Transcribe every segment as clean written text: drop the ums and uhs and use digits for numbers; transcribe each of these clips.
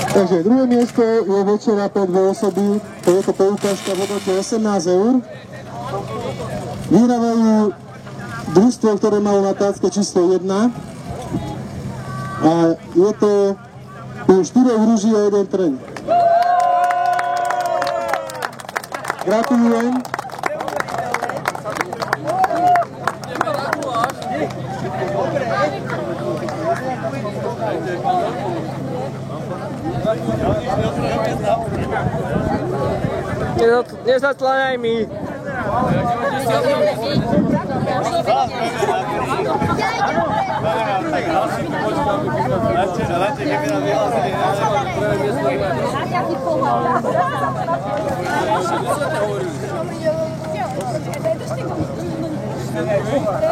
Takže druhé miesto je večera pre dve osoby, to je to poukážka v hodnote 18 €. Vyhrávajú družstvo, ktoré malo na tácke číslo 1 a je to u 4 rúží a 1 trň. Gratulujem. Nezatláňaj mi.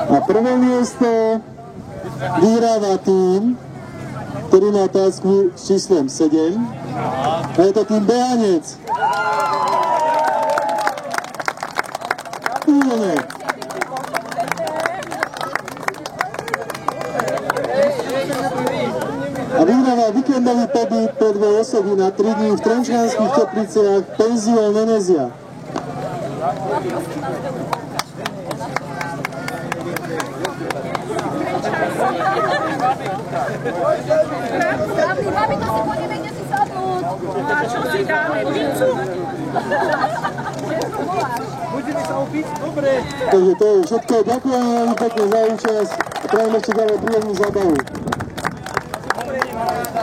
A prvé miesto vyhráva tým, ktorý má tácku s číslom 7. A je to tým Behanec. A vyhráva víkendový pobyt pre dve osoby na 3 dní v Trenčianskych Tepliciach penzión Venezia. Mami, to si pôjdeme, kde si sadnúť. A čo si dáme? Pizzu? Budeme sa opiť? Dobre. Takže to je všetko. Ďakujem veľmi pekne za účasť. Prajem ešte ďalej príjemnú zábavu.